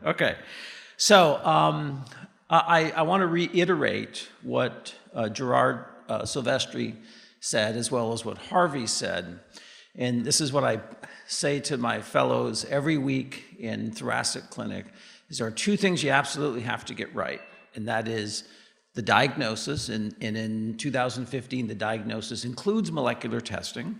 Okay. So I want to reiterate what Gerard Silvestri said, as well as what Harvey said. And this is what I say to my fellows every week in thoracic clinic, is there are two things you absolutely have to get right. And that is the diagnosis, and in 2015, the diagnosis includes molecular testing.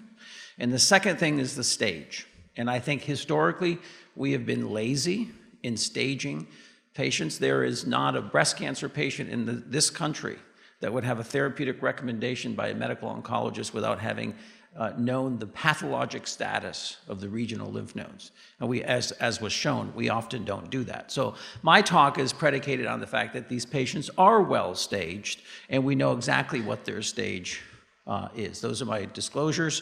And the second thing is the stage. And I think historically, we have been lazy in staging patients. There is not a breast cancer patient in this country that would have a therapeutic recommendation by a medical oncologist without having known the pathologic status of the regional lymph nodes. And we, as was shown, we often don't do that. So my talk is predicated on the fact that these patients are well staged, and we know exactly what their stage is. Those are my disclosures.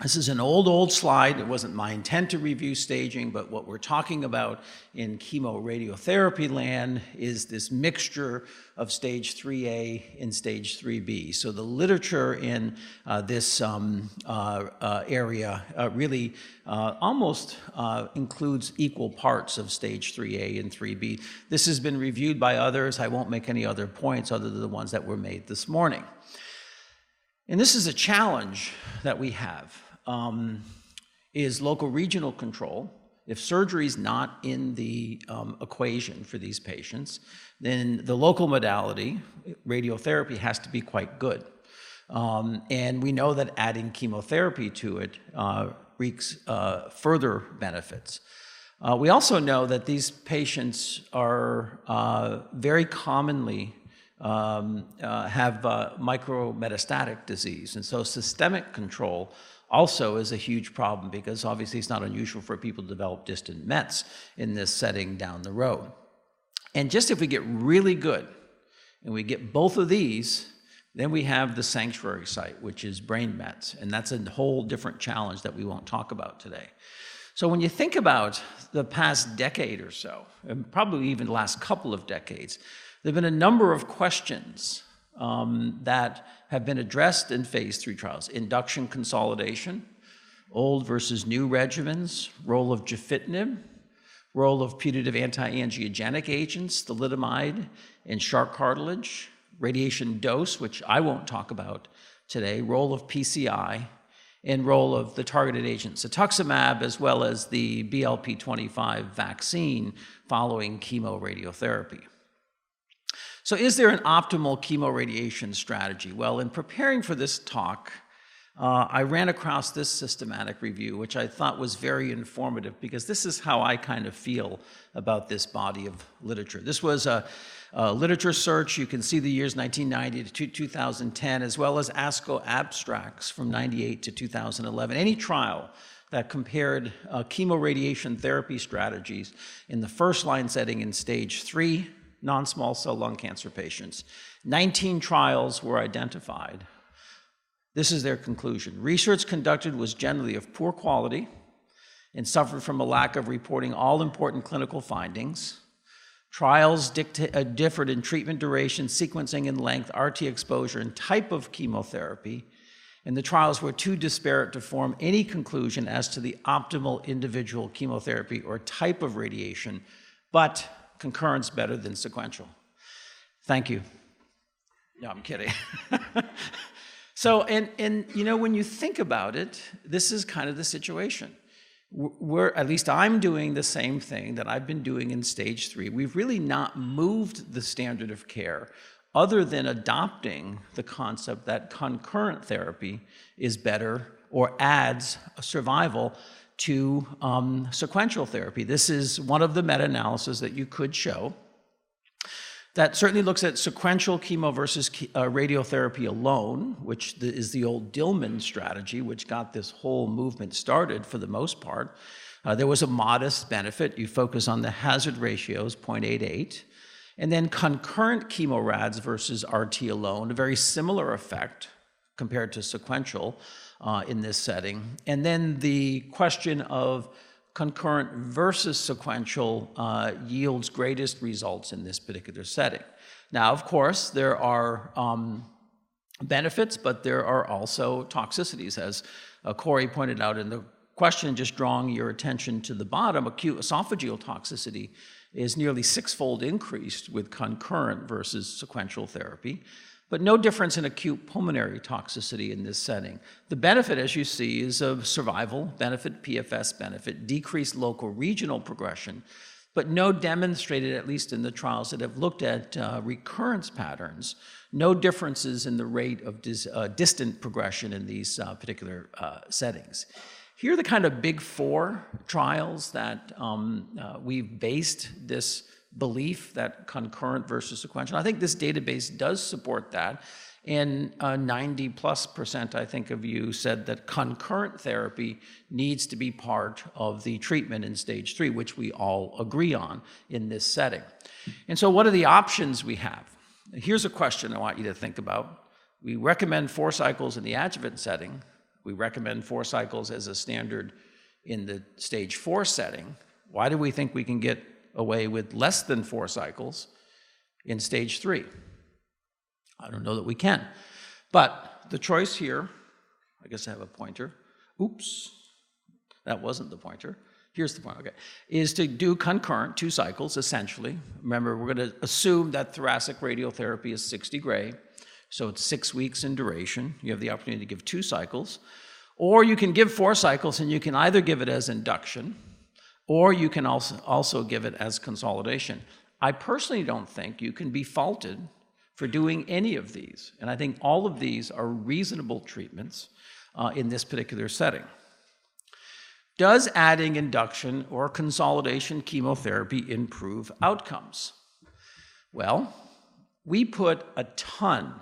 This is an old slide. It wasn't my intent to review staging, but what we're talking about in chemoradiotherapy land is this mixture of stage 3A and stage 3B. So the literature in this area really almost includes equal parts of stage 3A and 3B. This has been reviewed by others. I won't make any other points other than the ones that were made this morning. And this is a challenge that we have, is local regional control. If surgery is not in the equation for these patients, then the local modality, radiotherapy, has to be quite good. And we know that adding chemotherapy to it wreaks further benefits. We also know that these patients are very commonly have micrometastatic disease. And so systemic control also is a huge problem, because obviously it's not unusual for people to develop distant mets in this setting down the road. And just if we get really good and we get both of these, then we have the sanctuary site, which is brain mets. And that's a whole different challenge that we won't talk about today. So when you think about the past decade or so, and probably even the last couple of decades, there have been a number of questions that have been addressed in phase 3 trials. Induction, consolidation, old versus new regimens, role of gefitinib, role of putative anti-angiogenic agents, thalidomide and shark cartilage, radiation dose, which I won't talk about today, role of PCI, and role of the targeted agent cetuximab, as well as the BLP25 vaccine following chemoradiotherapy. So is there an optimal chemoradiation strategy? Well, in preparing for this talk, I ran across this systematic review, which I thought was very informative, because this is how I kind of feel about this body of literature. This was a literature search. You can see the years 1990 to 2010, as well as ASCO abstracts from 98 to 2011. Any trial that compared chemoradiation therapy strategies in the first-line setting in stage 3 non-small cell lung cancer patients. 19 trials were identified. This is their conclusion. Research conducted was generally of poor quality and suffered from a lack of reporting all important clinical findings. Trials differed in treatment duration, sequencing and length, RT exposure, and type of chemotherapy. And the trials were too disparate to form any conclusion as to the optimal individual chemotherapy or type of radiation, but concurrent's better than sequential. Thank you. No, I'm kidding. So, and you know, when you think about it, this is kind of the situation. At least I'm doing the same thing that I've been doing in stage 3. We've really not moved the standard of care other than adopting the concept that concurrent therapy is better or adds a survival to sequential therapy. This is one of the meta-analyses that you could show that certainly looks at sequential chemo versus radiotherapy alone, which is the old Dillman strategy, which got this whole movement started for the most part. There was a modest benefit. You focus on the hazard ratios, 0.88. And then concurrent chemorads versus RT alone, a very similar effect compared to sequential in this setting. And then the question of concurrent versus sequential yields greatest results in this particular setting. Now, of course, there are benefits, but there are also toxicities, as Corey pointed out in the question, just drawing your attention to the bottom, acute esophageal toxicity is nearly 6-fold increased with concurrent versus sequential therapy, but no difference in acute pulmonary toxicity in this setting. The benefit, as you see, is of survival benefit, PFS benefit, decreased local regional progression, but no demonstrated, at least in the trials that have looked at recurrence patterns, no differences in the rate of distant progression in these particular settings. Here are the kind of big four trials that we've based this belief that concurrent versus sequential. I think this database does support that. And 90+%, I think, of you said that concurrent therapy needs to be part of the treatment in stage 3, which we all agree on in this setting. And so what are the options we have? Here's a question I want you to think about. We recommend 4 cycles in the adjuvant setting. We recommend 4 cycles as a standard in the stage 4 setting. Why do we think we can get away with less than 4 cycles in stage 3? I don't know that we can. But the choice here, I guess I have a pointer. Oops, that wasn't the pointer. Here's the point, okay, is to do concurrent, 2 cycles, essentially. Remember, we're going to assume that thoracic radiotherapy is 60 gray, so it's 6 weeks in duration. You have the opportunity to give 2 cycles. Or you can give 4 cycles, and you can either give it as induction, or you can also give it as consolidation. I personally don't think you can be faulted for doing any of these. And I think all of these are reasonable treatments in this particular setting. Does adding induction or consolidation chemotherapy improve outcomes? Well, we put a ton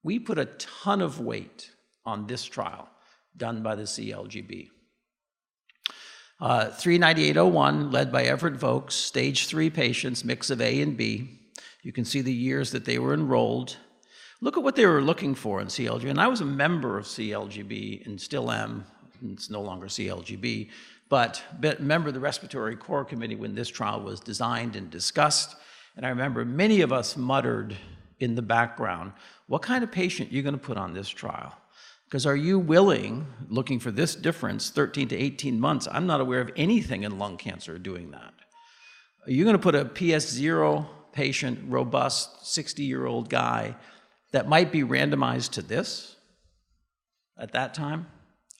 of weight on this trial done by the CLGB. 39801, led by Everett Vokes, stage 3 patients, mix of A and B. You can see the years that they were enrolled. Look at what they were looking for in CLGB. And I was a member of CLGB and still am. It's no longer CLGB, but member of the Respiratory Core Committee when this trial was designed and discussed. And I remember many of us muttered in the background, what kind of patient are you going to put on this trial? Because are you willing, looking for this difference, 13 to 18 months? I'm not aware of anything in lung cancer doing that. Are you going to put a PS0 patient, robust, 60-year-old guy that might be randomized to this at that time?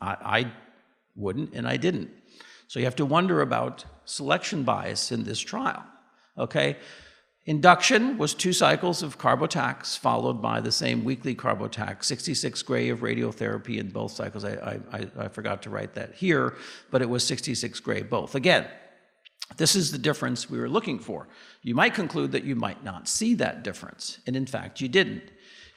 I wouldn't, and I didn't. So you have to wonder about selection bias in this trial, okay? Induction was 2 cycles of carbotax, followed by the same weekly carbotax, 66 gray of radiotherapy in both cycles. I forgot to write that here, but it was 66 gray both. Again, this is the difference we were looking for. You might conclude that you might not see that difference, and in fact, you didn't.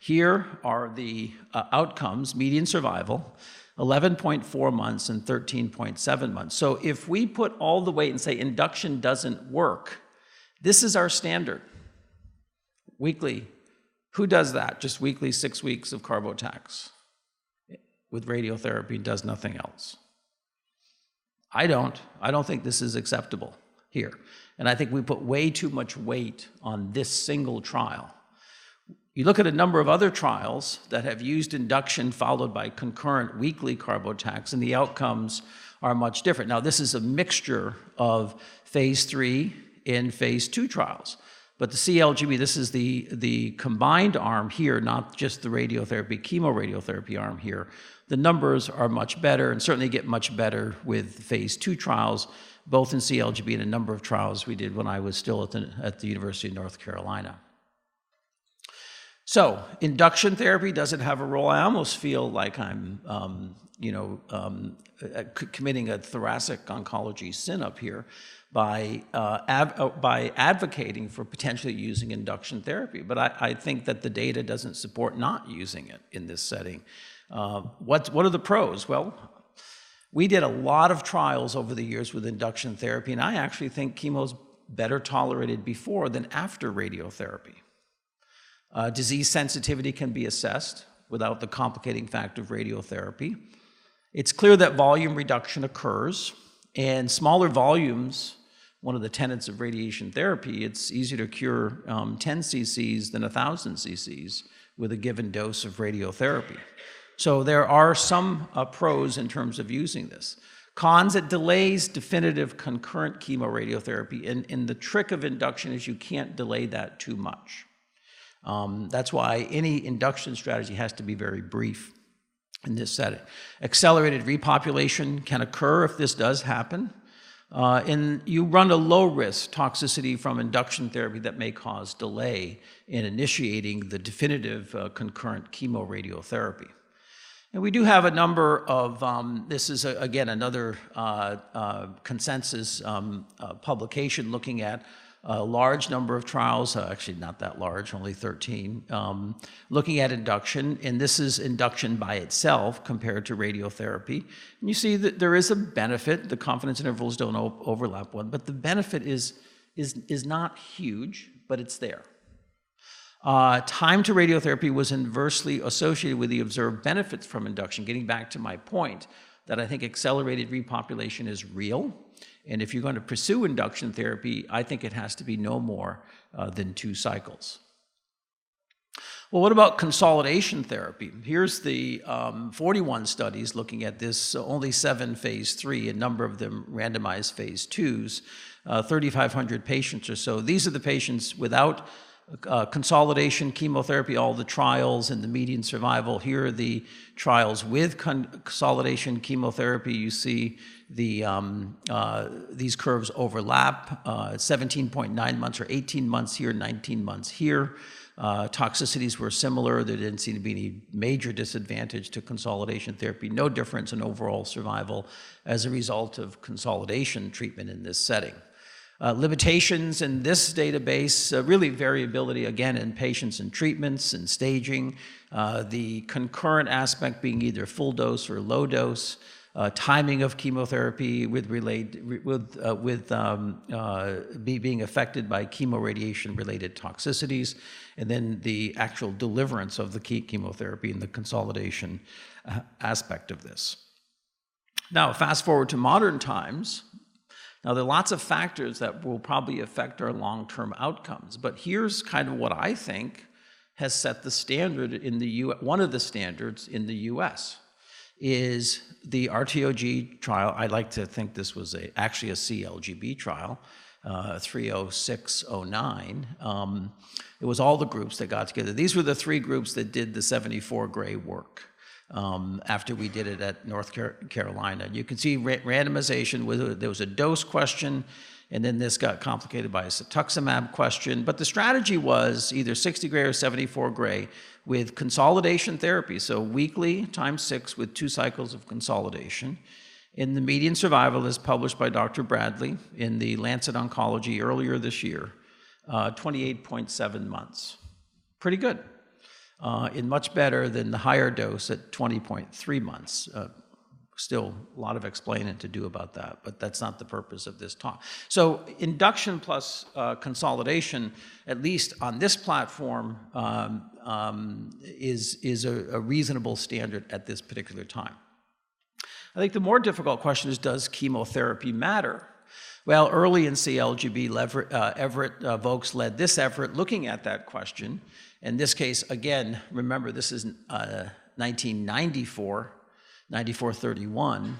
Here are the outcomes, median survival, 11.4 months and 13.7 months. So if we put all the weight and say induction doesn't work, this is our standard. Weekly. Who does that? Just weekly 6 weeks of carbotax with radiotherapy, does nothing else. I don't think this is acceptable here. And I think we put way too much weight on this single trial. You look at a number of other trials that have used induction followed by concurrent weekly carbotax, and the outcomes are much different. Now, this is a mixture of phase 3 and phase 2 trials. But the CLGB, this is the combined arm here, not just the radiotherapy, chemoradiotherapy arm here. The numbers are much better and certainly get much better with phase 2 trials, both in CLGB and a number of trials we did when I was still at the University of North Carolina. So, induction therapy, does it have a role? I almost feel like I'm, committing a thoracic oncology sin up here by advocating for potentially using induction therapy. But I think that the data doesn't support not using it in this setting. What are the pros? Well, we did a lot of trials over the years with induction therapy, and I actually think chemo's better tolerated before than after radiotherapy. Disease sensitivity can be assessed without the complicating factor of radiotherapy. It's clear that volume reduction occurs, and smaller volumes, one of the tenets of radiation therapy, it's easier to cure 10 cc's than 1,000 cc's with a given dose of radiotherapy. So there are some pros in terms of using this. Cons, it delays definitive concurrent chemoradiotherapy, and the trick of induction is you can't delay that too much. That's why any induction strategy has to be very brief in this setting. Accelerated repopulation can occur if this does happen. And you run a low-risk toxicity from induction therapy that may cause delay in initiating the definitive concurrent chemoradiotherapy. And we do have a number of, this is, again, another consensus publication looking at a large number of trials, actually not that large, only 13, looking at induction. And this is induction by itself compared to radiotherapy. And you see that there is a benefit. The confidence intervals don't overlap one, but the benefit is not huge, but it's there. Time to radiotherapy was inversely associated with the observed benefits from induction, getting back to my point that I think accelerated repopulation is real. And if you're going to pursue induction therapy, I think it has to be no more than 2 cycles. Well, what about consolidation therapy? Here's the 41 studies looking at this, only 7 phase 3, a number of them randomized phase 2s, 3,500 patients or so. These are the patients without consolidation chemotherapy, all the trials and the median survival. Here are the trials with consolidation chemotherapy. You see the these curves overlap, 17.9 months or 18 months here, 19 months here. Toxicities were similar. There didn't seem to be any major disadvantage to consolidation therapy, no difference in overall survival as a result of consolidation treatment in this setting. Limitations in this database, really variability again in patients and treatments and staging, the concurrent aspect being either full dose or low dose, timing of chemotherapy being affected by chemoradiation related toxicities, and then the actual deliverance of the chemotherapy and the consolidation aspect of this. Now, fast forward to modern times. Now, there are lots of factors that will probably affect our long-term outcomes, but here's kind of what I think has set the standard in the U.S. One of the standards in the U.S. is the RTOG trial. I like to think this was actually a CLGB trial, 30609. It was all the groups that got together. These were the 3 groups that did the 74 gray work. After we did it at North Carolina. You can see randomization, there was a dose question, and then this got complicated by a cetuximab question, but the strategy was either 60 gray or 74 gray with consolidation therapy, so weekly times 6 with 2 cycles of consolidation. And the median survival is published by Dr. Bradley in the Lancet Oncology earlier this year, 28.7 months. Pretty good. And much better than the higher dose at 20.3 months. Still a lot of explaining to do about that, but that's not the purpose of this talk. So induction plus consolidation, at least on this platform, is a reasonable standard at this particular time. I think the more difficult question is, does chemotherapy matter? Well, early in CLGB, Everett Vokes led this effort looking at that question. In this case, again, remember this is 1994, 9431,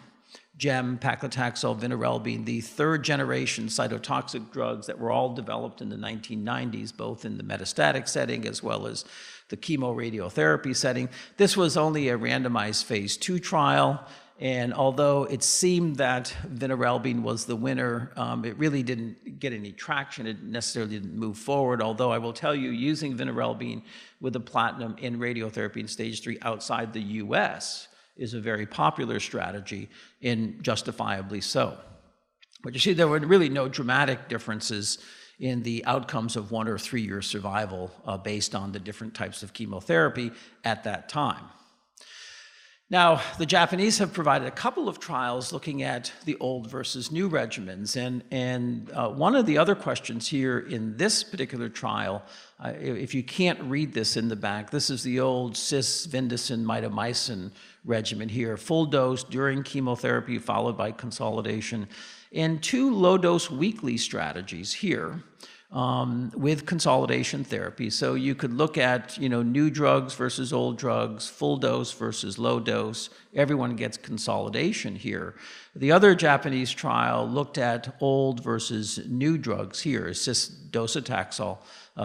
gem, paclitaxel, vinorelbine, the 3rd generation cytotoxic drugs that were all developed in the 1990s, both in the metastatic setting as well as the chemoradiotherapy setting. This was only a randomized phase 2 trial. And although it seemed that vinorelbine was the winner, it really didn't get any traction. It necessarily didn't move forward, although I will tell you, using vinorelbine with a platinum in radiotherapy in stage 3 outside the US is a very popular strategy, and justifiably so. But you see, there were really no dramatic differences in the outcomes of 1 or 3 year survival based on the different types of chemotherapy at that time. Now, the Japanese have provided a couple of trials looking at the old versus new regimens, and one of the other questions here in this particular trial, if you can't read this in the back, this is the old cis, vindicin, mitomycin regimen here, full dose during chemotherapy followed by consolidation, and 2 low-dose weekly strategies here. with consolidation therapy. So you could look at, new drugs versus old drugs, full dose versus low dose. Everyone gets consolidation here. The other Japanese trial looked at old versus new drugs here, docetaxel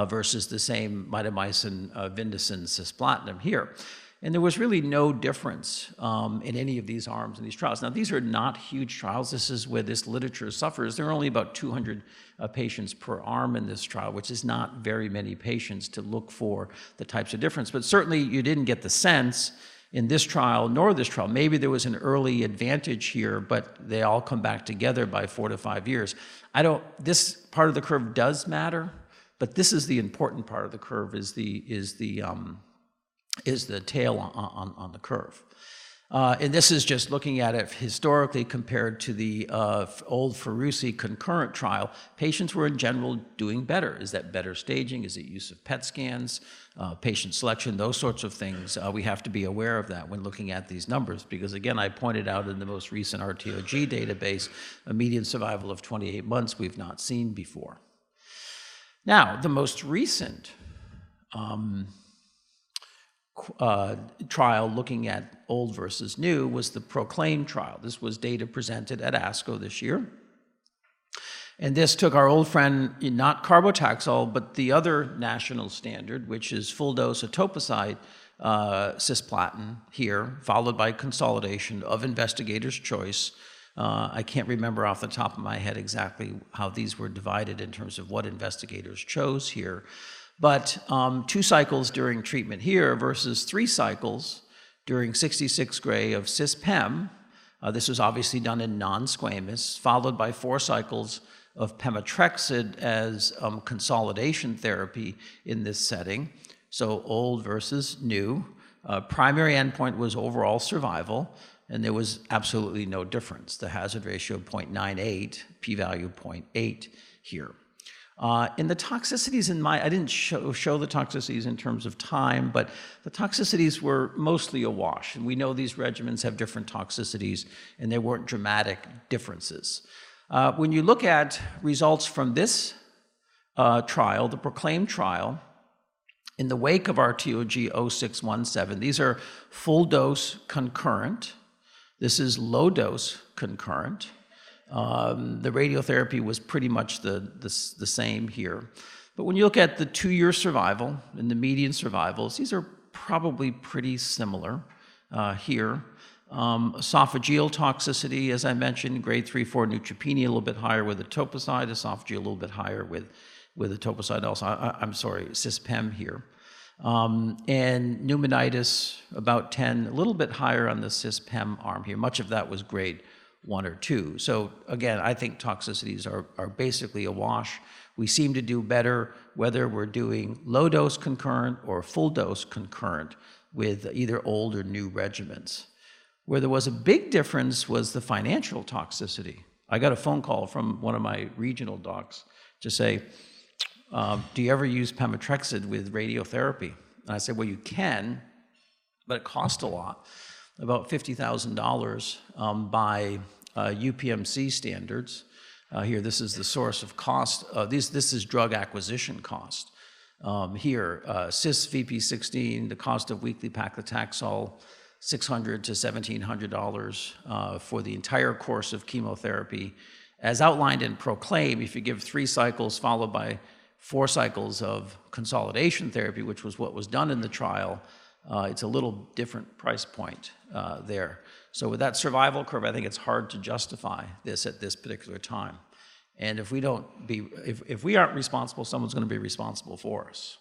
versus the same mitomycin, Vindicin, cisplatin here. And there was really no difference in any of these arms in these trials. Now, these are not huge trials. This is where this literature suffers. There are only about 200 patients per arm in this trial, which is not very many patients to look for the types of difference. But certainly you didn't get the sense in this trial nor this trial. Maybe there was an early advantage here, but they all come back together by 4 to 5 years. This part of the curve does matter, but this is the important part of the curve, is the tail on the curve. And this is just looking at it historically compared to the old Ferrucci concurrent trial. Patients were in general doing better. Is that better staging? Is it use of PET scans, patient selection, those sorts of things? We have to be aware of that when looking at these numbers, because again, I pointed out in the most recent RTOG database, a median survival of 28 months we've not seen before. Now, the most recent trial looking at old versus new was the PROCLAIM trial. This was data presented at ASCO this year. And this took our old friend, not carbotaxol, but the other national standard, which is full dose etoposide cisplatin here, followed by consolidation of investigator's choice. I can't remember off the top of my head exactly how these were divided in terms of what investigators chose here. But 2 cycles during treatment here versus 3 cycles during 66 gray of cis-pem. This was obviously done in non-squamous, followed by 4 cycles of pemetrexed as consolidation therapy in this setting. So old versus new. Primary endpoint was overall survival, and there was absolutely no difference. The hazard ratio 0.98, p-value 0.8 here. In the toxicities I didn't show the toxicities in terms of time, but the toxicities were mostly a wash. And we know these regimens have different toxicities, and there weren't dramatic differences. When you look at results from this trial, the PROCLAIM trial, in the wake of RTOG 0617, these are full dose concurrent. This is low dose concurrent. The radiotherapy was pretty much the same here. But when you look at the 2-year survival and the median survivals, these are probably pretty similar here. Esophageal toxicity, as I mentioned, grade 3-4 neutropenia, a little bit higher with etoposide, esophageal a little bit higher with etoposide also. I'm sorry, cis-pem here. And pneumonitis, about 10, a little bit higher on the cis-pem arm here. Much of that was grade 1 or 2. So again, I think toxicities are basically a wash. We seem to do better whether we're doing low dose concurrent or full dose concurrent with either old or new regimens. Where there was a big difference was the financial toxicity. I got a phone call from one of my regional docs to say, do you ever use pemetrexed with radiotherapy? And I said, well, you can, but it costs a lot. About $50,000 by UPMC standards. Here, this is the source of cost. This is drug acquisition cost. Here, cis VP16, the cost of weekly paclitaxel, $600 to $1,700 for the entire course of chemotherapy. As outlined in PROCLAIM, if you give 3 cycles followed by 4 cycles of consolidation therapy, which was what was done in the trial, it's a little different price point there. So with that survival curve, I think it's hard to justify this at this particular time. And if we aren't responsible, someone's going to be responsible for us.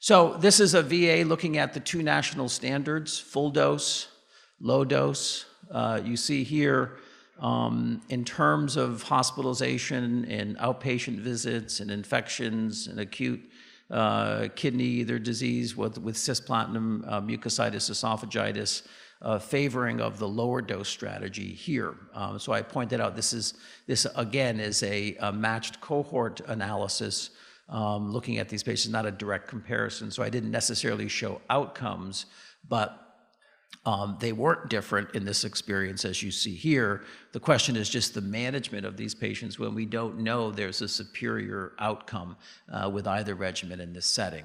So this is a VA looking at the 2 national standards, full dose, low dose. You see here in terms of hospitalization and outpatient visits and infections and acute kidney either disease with cisplatin, mucositis, esophagitis, favoring of the lower dose strategy here. So I pointed out this again is a matched cohort analysis looking at these patients, not a direct comparison. So I didn't necessarily show outcomes, but They weren't different in this experience as you see here. The question is just the management of these patients when we don't know there's a superior outcome with either regimen in this setting.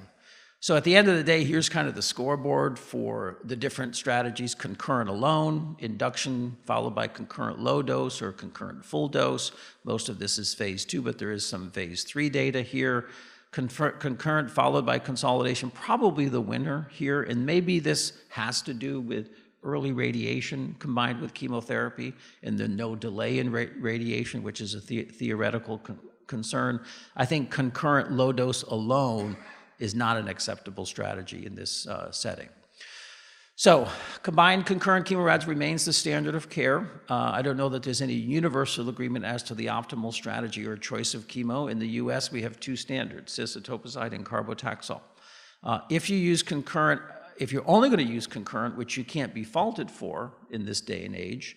So at the end of the day, here's kind of the scoreboard for the different strategies: concurrent alone, induction followed by concurrent low dose or concurrent full dose. Most of this is phase 2, but there is some phase 3 data here. Concurrent followed by consolidation, probably the winner here, and maybe this has to do with early radiation combined with chemotherapy and the no delay in radiation, which is a theoretical concern. I think concurrent low dose alone is not an acceptable strategy in this setting. So combined concurrent chemorads remains the standard of care. I don't know that there's any universal agreement as to the optimal strategy or choice of chemo. In the US, we have 2 standards, cis-etoposide and carbotaxol. If you use concurrent, if you're only going to use concurrent, which you can't be faulted for in this day and age,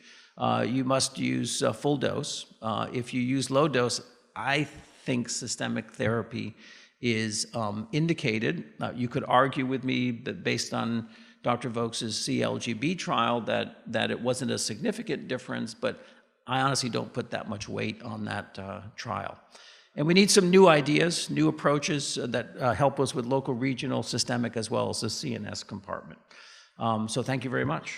you must use full dose. If you use low dose, I think systemic therapy is indicated. You could argue with me that based on Dr. Vokes' CLGB trial that it wasn't a significant difference, but I honestly don't put that much weight on that trial. And we need some new ideas, new approaches that help us with local, regional, systemic, as well as the CNS compartment. So thank you very much.